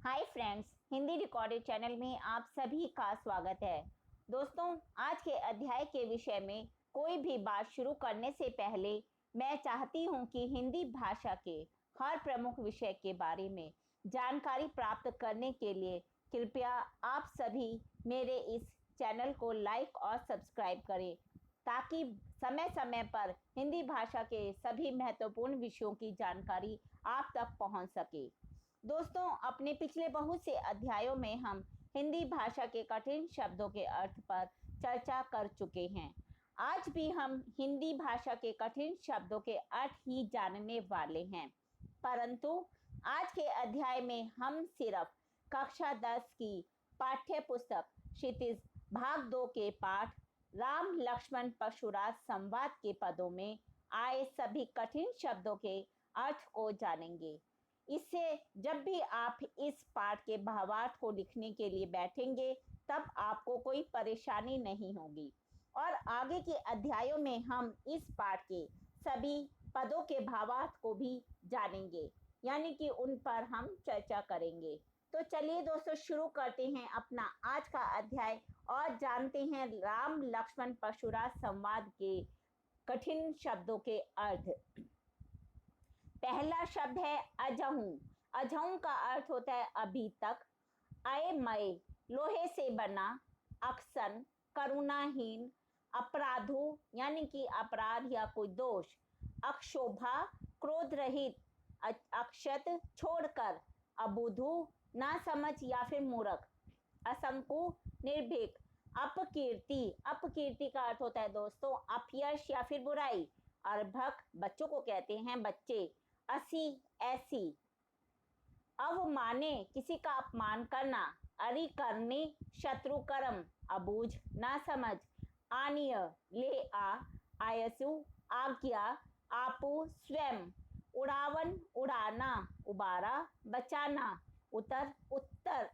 Hi friends, Hindi recorded channel में आप सभी का स्वागत है। दोस्तों, आज के अध्याय के विषय में कोई भी बात शुरू करने से पहले मैं चाहती हूं कि हिंदी भाषा के हर प्रमुख विषय के बारे में जानकारी प्राप्त करने के लिए कृपया आप सभी मेरे इस चैनल को लाइक और सब्सक्राइब करें, ताकि समय समय पर हिंदी भाषा के सभी महत्वपूर्ण विषयों की जानकारी आप तक पहुंच सके। दोस्तों, अपने पिछले बहुत से अध्यायों में हम हिंदी भाषा के कठिन शब्दों के अर्थ पर चर्चा कर चुके हैं। आज भी हम हिंदी भाषा के कठिन शब्दों के अर्थ ही जानने वाले हैं, परंतु आज के अध्याय में हम सिर्फ कक्षा 10 की पाठ्य पुस्तक क्षितिज भाग 2 के पाठ राम लक्ष्मण परशुराम संवाद के पदों में आए सभी कठिन शब्दों के अर्थ को जानेंगे। इससे जब भी आप इस पाठ के भावार्थ को लिखने के लिए बैठेंगे, तब आपको कोई परेशानी नहीं होगी और आगे के अध्यायों में हम इस पाठ के सभी पदों के भावार्थ को भी जानेंगे, यानी कि उन पर हम चर्चा करेंगे। तो चलिए दोस्तों, शुरू करते हैं अपना आज का अध्याय और जानते हैं राम लक्ष्मण परशुराम संवाद के कठिन शब्दों के अर्थ। पहला शब्द है अजहूं। अजहूं का अर्थ होता है अभी तक, अयमय लोहे से बना, अक्सन करुणाहीन, अपराधु यानी कि अपराध या कोई दोष, अक्षोभा क्रोध रहित, अक्षत छोड़कर, अबुधु ना समझ या फिर मूर्ख, असंकु निर्भीक, अपकीर्ति। अपकीर्ति का अर्थ होता है दोस्तों अपयश या फिर बुराई। अर्भक बच्चों को कहते हैं बच्चे। असी ऐसी, अवमाने किसी का अपमान करना, अरि करने शत्रु कर्म, अबूझ ना समझ, आनीय ले आ, आयसु आज्ञा, आपु स्वयं, उड़ावन उड़ाना, उबारा बचाना, उतर उत्तर,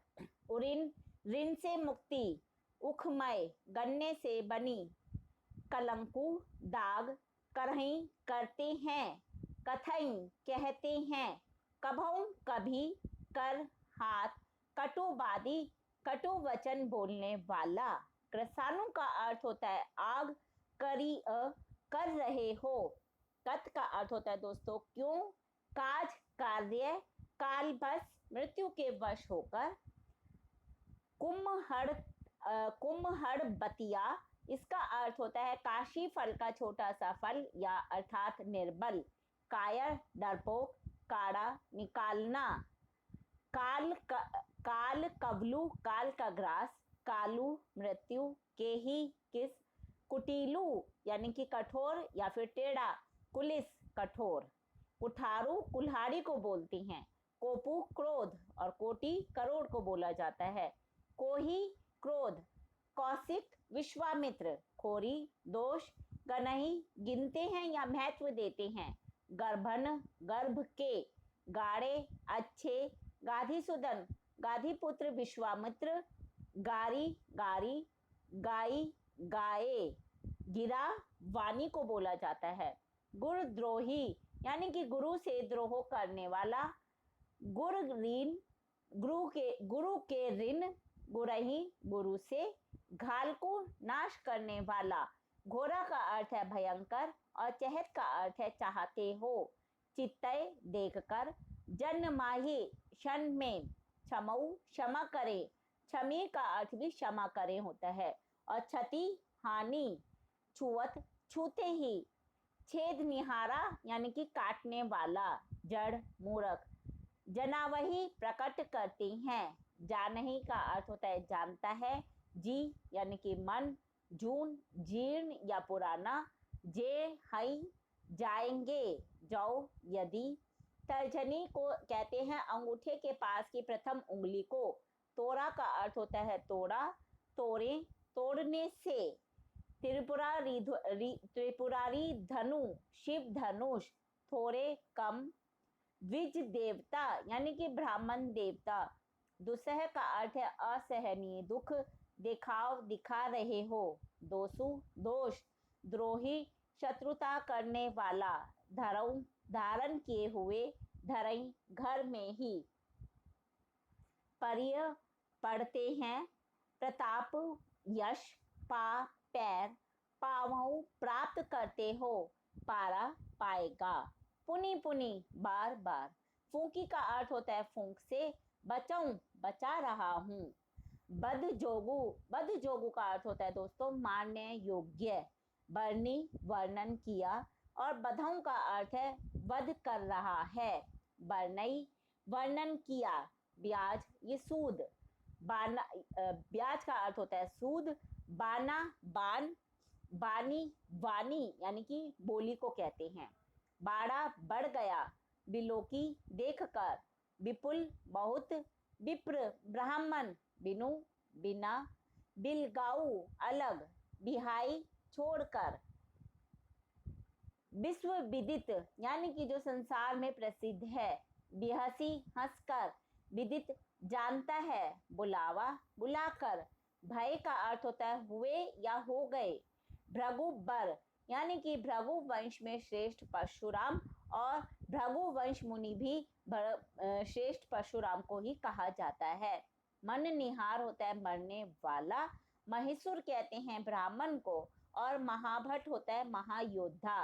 उऋण ऋण से मुक्ति, उखमय गन्ने से बनी, कलंकु दाग, करही करते हैं, कथई कहते हैं, कभऊ कभी, कर हाथ, कटुवादी कटु वचन बोलने वाला। कृसाणु का अर्थ होता है आग, करी कर रहे हो। कत का अर्थ होता है दोस्तों क्यों, काज कार्य, काल बस मृत्यु के वश होकर। कुम्हड़ बतिया, इसका अर्थ होता है काशी फल का छोटा सा फल या अर्थात निर्बल। कायर डरपोक, काड़ा निकालना। काल कवलू काल का ग्रास, कालू मृत्यु, केही किस, कुटिलू यानी कि कठोर या फिर टेढ़ा, कुलिस कठोर। कुठारू कुल्हाड़ी को बोलते हैं। कोपू क्रोध और कोटि करोड़ को बोला जाता है। कोही क्रोध, कौशिक विश्वामित्र, खोरी दोष, गनही गिनते हैं या महत्व देते हैं, गर्भन गर्भ के, गाड़े अच्छे, गाधीसुदन गाधीपुत्र विश्वामित्र, गारी गारी, गाई गाये, गिरा वाणी को बोला जाता है। गुरुद्रोही यानी कि गुरु से द्रोह करने वाला। गुरऋण गुरु के ऋण, गुरही गुरु से, घाल को नाश करने वाला। घोरा का अर्थ है भयंकर और चहत का अर्थ है चाहते हो। चित्तय देखकर, जन्माही क्षण में, क्षमऊ क्षमा करे, क्षमी का अर्थ भी क्षमा करे होता है। और क्षति हानि, छुअत छूते ही, छेद निहारा यानी कि काटने वाला, जड़ मूर्ख। जनावही प्रकट करती हैं, जानही का अर्थ होता है जानता है, जी यानी कि मन, जून जीर्ण या पुराना, जे हई जाएंगे, जाओ यदि। तर्जनी को कहते हैं अंगूठे के पास की प्रथम उंगली को। तोड़ा का अर्थ होता है तोड़ा, तोड़े तोड़ने से। त्रिपुरारी धनु, शिव धनुष, थोड़े कम। द्विज देवता यानी कि ब्राह्मण देवता। दुसह का अर्थ है असहनीय दुख, दिखाव दिखा रहे हो। दोषु दोष, द्रोही शत्रुता करने वाला। धरऊ धारण किए हुए, धरई घर में ही। पर्य पढ़ते हैं, प्रताप यश पा पैर, पावों प्राप्त करते हो, पारा पाएगा। पुनि पुनि बार बार, फूंकी का अर्थ होता है फूंक से, बचाऊं बचा रहा हूँ। बद जोगु का अर्थ होता है दोस्तों मानने योग्य। बरनी वर्णन किया, और बधाऊ का अर्थ है वध कर रहा है। बरनई वर्णन किया। ब्याज ये सूद। बाना ब्याज का अर्थ होता है सूद। बाना बान, बानी वानी यानी कि बोली को कहते हैं। बाड़ा बढ़ गया। बिलोकी देख कर। विपुल बहुत। विप्र ब्राह्मण। बिनु बिना। बिलगाऊ अलग। बिहाई छोड़कर। विश्व विदित यानी कि जो संसार में प्रसिद्ध है। बिहसी हंसकर। विदित जानता है। बुलावा बुलाकर। भय का अर्थ होता है हुए या हो गए। भृगुबर यानी कि भृगु वंश में श्रेष्ठ परशुराम, और भृगु वंश मुनि भी श्रेष्ठ परशुराम को ही कहा जाता है। मन निहार होता है मरने वाला। महिषुर कहते हैं ब्राह्मण को, और महाभट होता है महायोद्धा।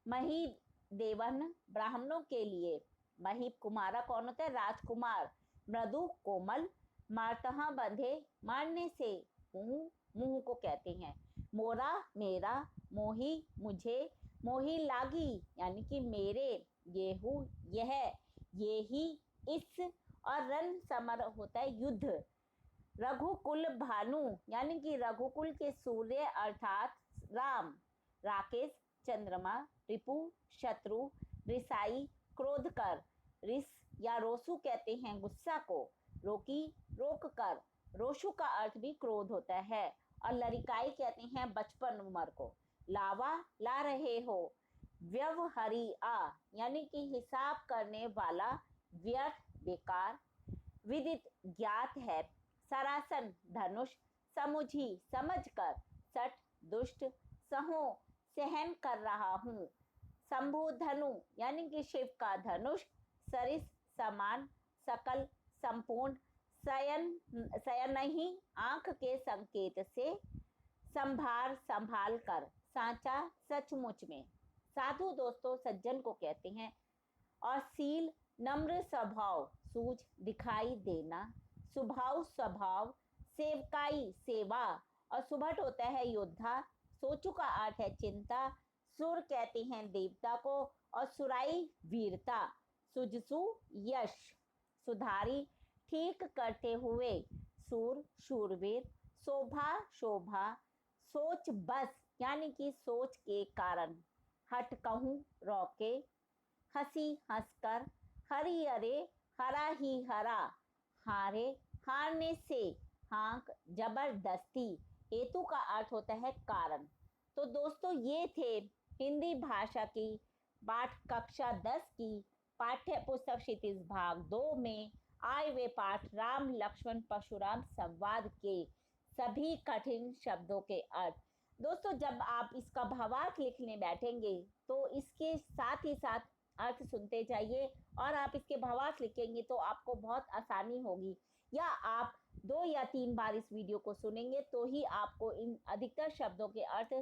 मही देवन ब्राह्मणों के लिए। मही कुमारा कौन होता है राजकुमार। मृदु कोमल। मारतहा बंधे मारने से। मुंह मुंह को कहते हैं। मोरा मेरा। मोही मुझे। मोही लागी यानी कि मेरे। गेहूं यह। ये ही इस। और रण समर होता है युद्ध। रघुकुल भानु यानी कि रघुकुल के सूर्य अर्थात राम। राकेश चंद्रमा। रिपु शत्रु। रिसाई क्रोध कर। रिस या रोसु कहते हैं गुस्सा को। रोकी रोक कर। रोशु का अर्थ भी क्रोध होता है। और लरिकाई कहते हैं बचपन उम्र को। लावा ला रहे हो। व्यवहरिया यानी कि हिसाब करने वाला। व्यर्थ बेकार। विदित ज्ञात है। सरासन धनुष। समुझी समझकर। सठ दुष्ट। सहो सहन कर रहा हूँ। शंभु धनु यानी कि शिव का धनुष। सरिस समान। सकल संपूर्ण। शयन ही आंख के संकेत से। संभार संभाल कर। सांचा सचमुच में। साधु दोस्तों सज्जन को कहते हैं। और सील नम्र स्वभाव। सूझ दिखाई देना। स्वभाव। सेवकाई सेवा। और सुभट होता है योद्धा। सोचु का अर्थ है चिंता। सुर कहते हैं देवता को, और सुराई वीरता। सुजसु यश। सुधारी ठीक करते हुए। सूर शूरवीर। शोभा। सोच बस यानी कि सोच के कारण। हट कहूँ रोके। हंसी हंसकर। हरी अरे हरा ही हरा। हारे हारने से। हाँक जबरदस्ती। हेतु का अर्थ होता है कारण। तो दोस्तों ये थे हिंदी भाषा की पाठ कक्षा 10 की पाठ्य पुस्तक क्षितिज भाग 2 में आए हुए पाठ राम लक्ष्मण परशुराम संवाद के सभी कठिन शब्दों के अर्थ। दोस्तों जब आप इसका भावार्थ लिखने बैठेंगे तो इसके साथ ही साथ अर्थ सुनते जाइए, और आप इसके भावार्थ लिखेंगे तो आपको बहुत आसानी होगी। या आप 2 या 3 बार इस वीडियो को सुनेंगे तो ही आपको इन अधिकतर शब्दों के अर्थ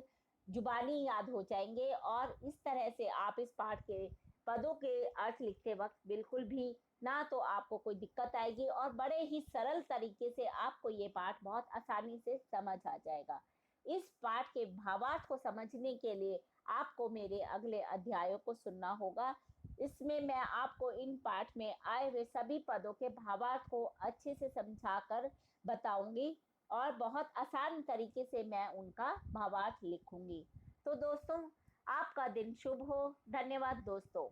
जुबानी याद हो जाएंगे, और इस तरह से आप इस पाठ के पदों के अर्थ लिखते वक्त बिल्कुल भी ना तो आपको कोई दिक्कत आएगी, और बड़े ही सरल तरीके से आपको ये पाठ बहुत आसानी से समझ आ जाएगा। इस पाठ के भावार्थ को समझने के लिए आपको मेरे अगले अध्यायों को सुनना होगा। इसमें मैं आपको इन पाठ में आए हुए सभी पदों के भावार्थ को अच्छे से समझाकर बताऊंगी, और बहुत आसान तरीके से मैं उनका भावार्थ लिखूंगी। तो दोस्तों आपका दिन शुभ हो। धन्यवाद दोस्तों।